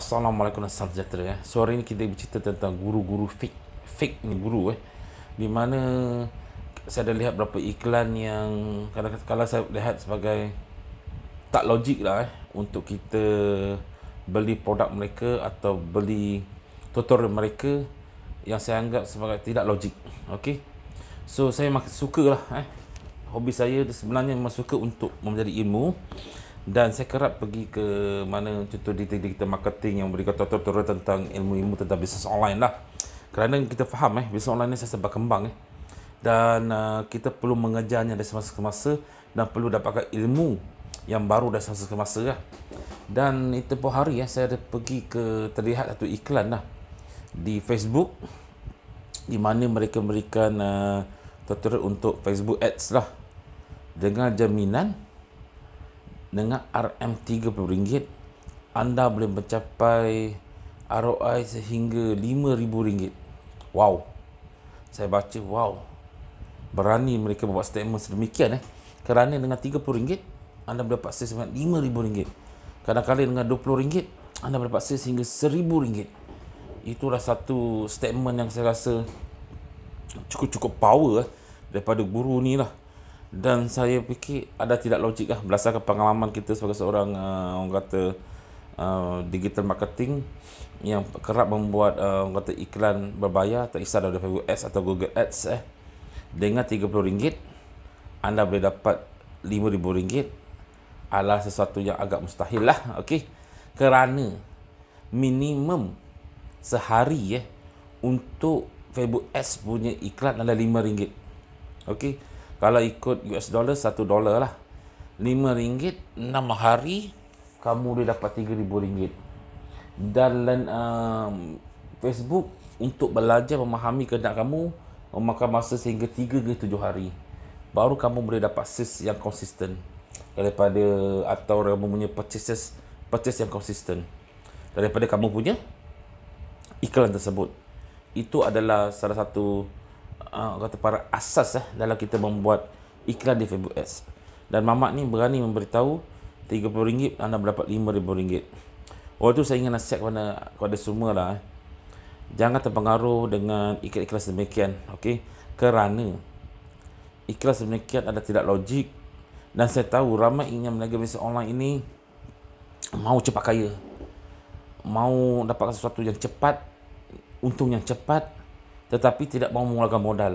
Assalamualaikum dan salam sejahtera. So hari ini kita bercerita tentang guru-guru fake ni guru di mana saya ada lihat beberapa iklan yang kadang-kadang kalau saya lihat sebagai tak logik lah untuk kita beli produk mereka atau beli tutorial mereka yang saya anggap sebagai tidak logik. Okey. So saya makin suka lah hobi saya sebenarnya memang suka untuk mempelajari ilmu, dan saya kerap pergi ke mana contoh di digital marketing yang memberikan tutorial tentang ilmu-ilmu tentang bisnes online lah. Kerana kita faham bisnes online ni saya berkembang dan kita perlu mengejarnya dari semasa ke masa dan perlu dapatkan ilmu yang baru dari semasa ke masa lah. Dan itu tempoh hari saya ada pergi ke terlihat satu iklan lah di Facebook di mana mereka memberikan tutorial untuk Facebook Ads lah dengan jaminan dengan RM30 anda boleh mencapai ROI sehingga RM5,000. Wow. Saya baca, wow. Berani mereka membuat statement sedemikian kerana dengan RM30 anda boleh dapat sales dengan RM5,000. Kadang-kadang dengan RM20 anda boleh dapat sales hingga RM1,000. Itulah satu statement yang saya rasa cukup power daripada guru ni lah. Dan saya fikir ada tidak logik berdasarkan pengalaman kita sebagai seorang orang kata digital marketing yang kerap membuat orang kata iklan berbayar, tak kisah dari Facebook Ads atau Google Ads dengan RM30 anda boleh dapat RM5,000 adalah sesuatu yang agak mustahil lah. Okey, kerana minimum sehari untuk Facebook Ads punya iklan adalah RM5. Okey, kalau ikut US dollar $1 lah, RM5, 6 hari kamu boleh dapat RM3,000. Dan Facebook untuk belajar memahami kehendak kamu memakan masa sehingga 3 ke 7 hari baru kamu boleh dapat sales yang konsisten daripada atau kamu punya purchase yang konsisten daripada kamu punya iklan tersebut. Itu adalah salah satu kata para asas dalam kita membuat iklan di Facebook Ads. Dan Mamat ni berani memberitahu RM30 anda mendapat RM5,000. Waktu tu saya ingin nasihat kepada semua lah jangan terpengaruh dengan iklan-iklan sedemikian. Okey, kerana iklan sedemikian ada tidak logik, dan saya tahu ramai ingin meniaga bisnes online ini mau cepat kaya, mau dapatkan sesuatu yang cepat, untung yang cepat, tetapi tidak mahu mengeluarkan modal.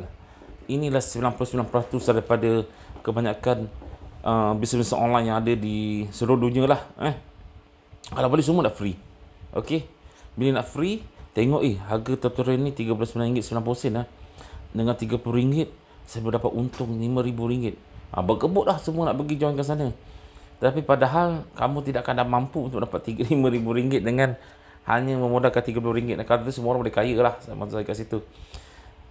Inilah 99% daripada kebanyakan bisnes online yang ada di seluruh dunia lah. Kalau boleh semua dah free. Okey, bila nak free, tengok harga tutorial ni RM39.90 dengan RM30 saya boleh dapat untung RM5,000. Berkebut lah semua nak pergi join ke sana. Tapi padahal kamu tidak akan mampu untuk dapat RM5,000 dengan hanya memodalkan RM30. Kalau tu semua orang boleh kaya lah, sama saya kat situ.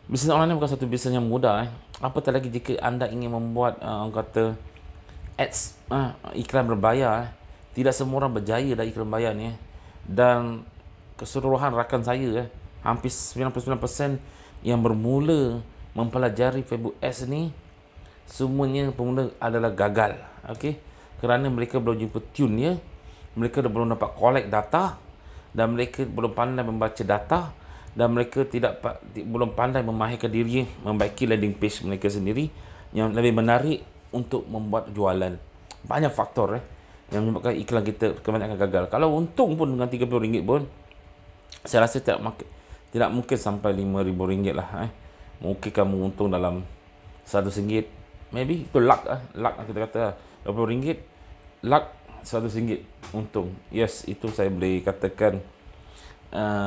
Bisnes online ni bukan satu bisnes yang mudah apatah lagi jika anda ingin membuat orang kata ads, iklan berbayar. Tidak semua orang berjaya dalam iklan bayar ni dan keseluruhan rakan saya hampir 99% yang bermula mempelajari Facebook Ads ni semuanya pemula adalah gagal. Okey, kerana mereka belum jumpa tune mereka belum dapat collect data, dan mereka belum pandai membaca data, dan mereka belum pandai memahirkan diri membaiki landing page mereka sendiri yang lebih menarik untuk membuat jualan. Banyak faktor yang menyebabkan iklan kita kebanyakan gagal. Kalau untung pun dengan RM30 pun saya rasa tidak mungkin sampai RM5,000 lah. Mungkin kamu untung dalam RM100, maybe itu luck kita kata RM20, luck RM100 untung. Yes, itu saya boleh katakan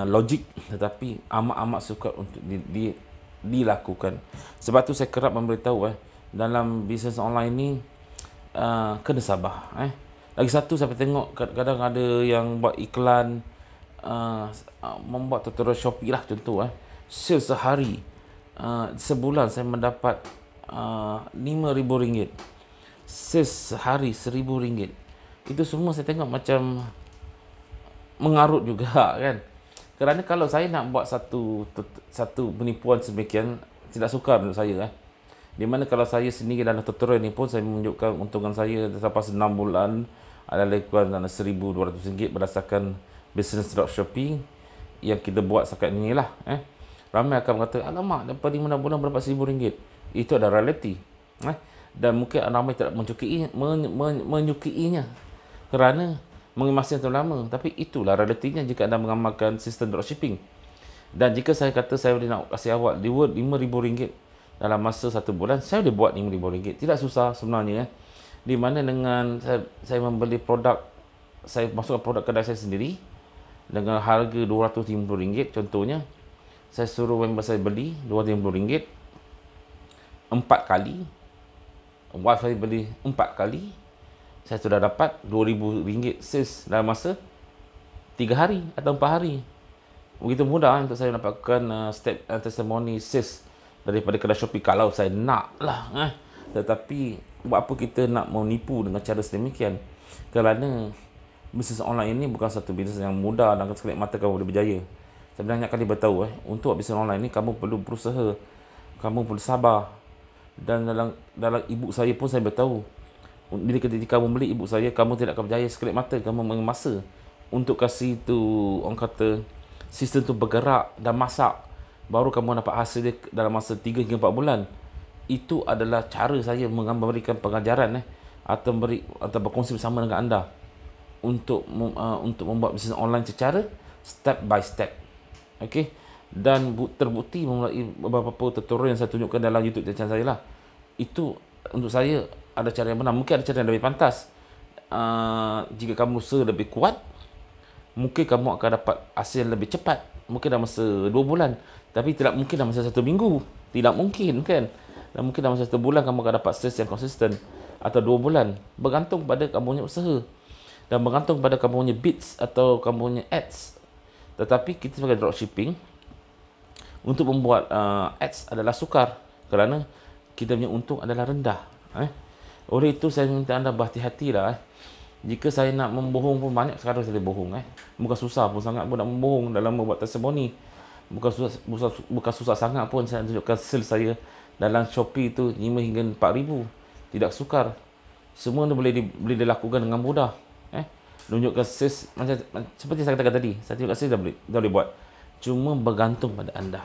logik, tetapi amat sukar untuk dilakukan. Sebab tu saya kerap memberitahu dalam bisnes online ni kena sabar. Lagi satu saya tengok kadang-kadang ada yang buat iklan membuat tutorial Shopee lah contoh sales sehari, sebulan saya mendapat RM5,000, sales sehari RM1,000. Itu semua saya tengok macam mengarut juga kan. Kerana kalau saya nak buat satu penipuan sedemikian tidak sukar menurut saya di mana kalau saya sendiri dalam tutorial ni pun saya menunjukkan untungan saya selepas 6 bulan adalah lebih kurang dalam RM1,200 berdasarkan business dropshipping yang kita buat sekarang ni lah. Ramai akan berkata, alamak, dapat 5 bulan berapa RM1,000. Itu adalah realiti. Dan mungkin ramai tidak menyukainya kerana mengemasnya terlalu lama. Tapi itulah realitinya jika anda mengamalkan sistem dropshipping. Dan jika saya kata saya boleh nak kasih awak reward RM5,000 dalam masa 1 bulan, saya boleh buat RM5,000. Tidak susah sebenarnya. Di mana dengan saya membeli produk, saya masukkan produk kedai saya sendiri dengan harga RM250 contohnya. Saya suruh member saya beli RM250 4 kali. Wife saya beli 4 kali. Saya sudah dapat RM2,000 sales dalam masa 3 hari atau 4 hari. Begitu mudah untuk saya mendapatkan testimoni sales daripada kedai Shopee kalau saya nak lah. Tetapi buat apa kita nak menipu dengan cara sedemikian? Kerana bisnes online ini bukan satu bisnes yang mudah dan sekali mata kamu boleh berjaya. Saya banyak kali beritahu untuk bisnes online ini kamu perlu berusaha, kamu perlu sabar. Dan dalam ibu saya pun saya beritahu, bila ketika kamu beli ibu saya, kamu tidak akan berjaya sekali mata, kamu mengemasa untuk kasih tu orang kata sistem tu bergerak dan masak, baru kamu dapat hasil dia dalam masa 3 hingga 4 bulan. Itu adalah cara saya memberikan pengajaran atau berkongsi bersama dengan anda untuk membuat bisnes online secara step by step. Okey, dan terbukti melalui beberapa tutorial yang saya tunjukkan dalam YouTube channel saya lah. Itu untuk saya ada cara yang benar. Mungkin ada cara yang lebih pantas. Jika kamu usaha lebih kuat, mungkin kamu akan dapat hasil yang lebih cepat. Mungkin dalam masa 2 bulan. Tapi tidak mungkin dalam masa 1 minggu. Tidak mungkin kan. Dan mungkin dalam masa 1 bulan kamu akan dapat sales yang konsisten. Atau 2 bulan. Bergantung pada kamu punya usaha. Dan bergantung pada kamu punya bits atau kamu punya ads. Tetapi kita sebagai dropshipping, untuk membuat ads adalah sukar. Kerana kita punya untung adalah rendah. Oleh itu saya minta anda berhati-hati lah. Jika saya nak membohong pun banyak sekarang saya boleh bohong. Bukan susah pun sangat pun nak membohong dalam membuat testimoni. Bukan susah sangat pun saya tunjukkan sales saya dalam Shopee itu 5 hingga 4,000. Tidak sukar. Semua boleh dilakukan dengan mudah. Tunjukkan sales macam seperti saya katakan tadi. Saya tunjukkan sales dah boleh buat. Cuma bergantung pada anda.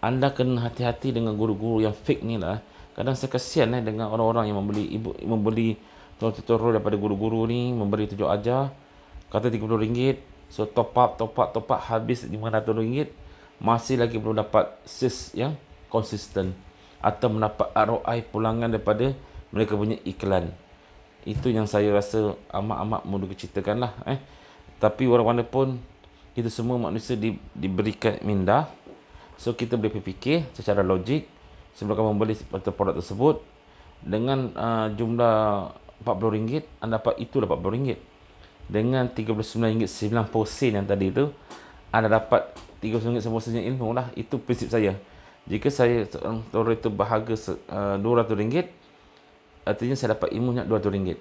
Anda kena hati-hati dengan guru-guru yang fake ni lah. Kadang saya kasihan dengan orang-orang yang membeli tutorial daripada guru-guru ni, memberi tunjuk ajar, kata RM30, so top up, habis RM500, masih lagi belum dapat sales yang konsisten atau mendapat ROI pulangan daripada mereka punya iklan. Itu yang saya rasa amat-amat mudah ceritakan lah. Tapi orang-orang pun, kita semua manusia diberikan minda, so kita boleh berfikir secara logik sebelum kamu membeli produk tersebut. Dengan jumlah RM40, anda dapat itulah RM40. Dengan RM39.90 yang tadi itu, anda dapat RM39.90 yang ilmu lah. Itu prinsip saya. Jika saya tutorial itu berharga RM200, artinya saya dapat ilmunya RM200.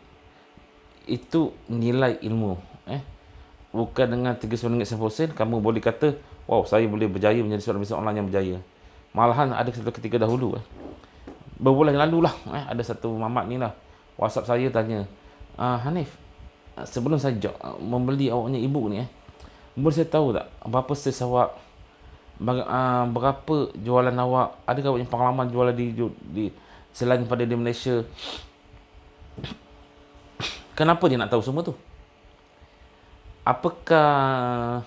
Itu nilai ilmu. Bukan dengan RM39.90 kamu boleh kata, wow, saya boleh berjaya menjadi seorang bisnes online yang berjaya. Malahan ada satu ketika dahulu, berbulan yang lalu lah, ada satu mamat ni lah WhatsApp saya tanya, Hanif, sebelum saya membeli awaknya ibu ni, boleh saya tahu tak berapa sales awak, berapa jualan awak, adakah awak yang pengalaman jualan di selain pada di Malaysia? Kenapa dia nak tahu semua tu? Apakah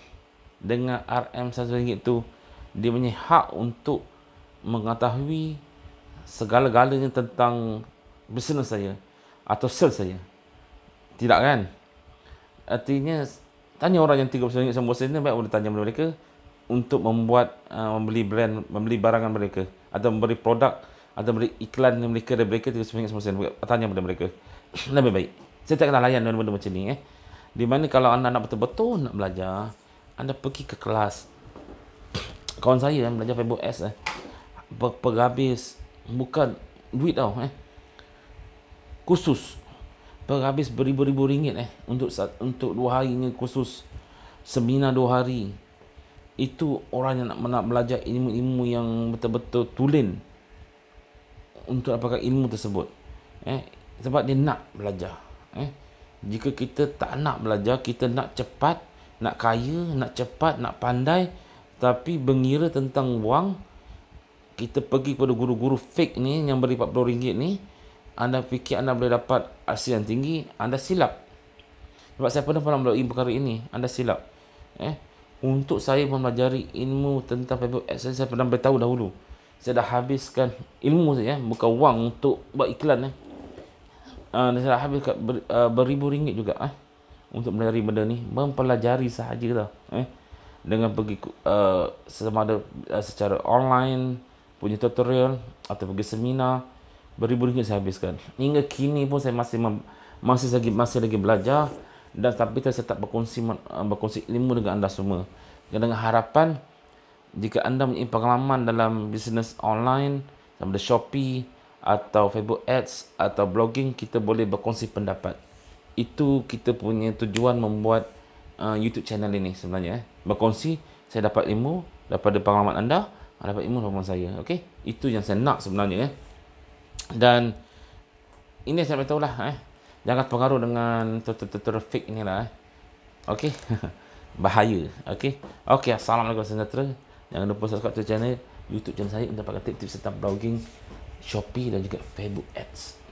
dengan RM RM1 tu dia punya hak untuk mengetahui segala-galanya tentang bisnes saya atau sales saya? Tidak kan? Artinya tanya orang yang RM39.90 ni, baik boleh tanya mereka untuk membuat membeli barangan mereka atau memberi produk atau memberi iklan mereka dari mereka RM39.90. Tanya pada mereka. Lebih baik. Saya tak kenal layan benda-benda macam ni. Di mana kalau anda nak betul-betul nak belajar, anda pergi ke kelas. Kawan saya belajar Facebook Ads berhabis, bukan duit tau, khusus berhabis beribu-ribu ringgit untuk 2 hari ni khusus seminar 2 hari. Itu orang yang nak belajar ilmu-ilmu yang betul-betul tulen untuk dapatkan ilmu tersebut. Sebab dia nak belajar. Jika kita tak nak belajar, kita nak cepat, nak kaya, nak cepat, nak pandai, tapi mengira tentang wang, kita pergi kepada guru-guru fake ni yang beri RM40 ni, anda fikir anda boleh dapat hasil yang tinggi, anda silap. Sebab saya pernah melalui perkara ini, anda silap. Untuk saya mempelajari ilmu tentang Facebook Ads, saya pernah beritahu dahulu. Saya dah habiskan ilmu saya, bukan wang untuk buat iklan. Saya dah habiskan beribu ringgit juga untuk mempelajari benda ni, mempelajari sahaja dah. Dengan pergi sama ada secara online, punya tutorial, atau pergi seminar, beribu ringgit saya habiskan. Hingga kini pun saya masih lagi belajar, dan tapi saya tak berkongsi ilmu dengan anda semua. Dengan harapan, jika anda mempunyai pengalaman dalam bisnes online, sama ada Shopee, atau Facebook Ads, atau blogging, kita boleh berkongsi pendapat. Itu kita punya tujuan membuat YouTube channel ini sebenarnya. Berkongsi, saya dapat ilmu daripada pengalaman anda, dapat ilmu daripada saya. Okay? Itu yang saya nak sebenarnya. Dan ini saya beritahu lah. Jangan pengaruh dengan tutorial fake ni lah. Okay? Bahaya. Okay? Okay, Assalamualaikum warahmatullahi wabarakatuh. Jangan lupa subscribe to channel YouTube channel saya untuk dapatkan tips-tips tentang blogging, Shopee dan juga Facebook Ads.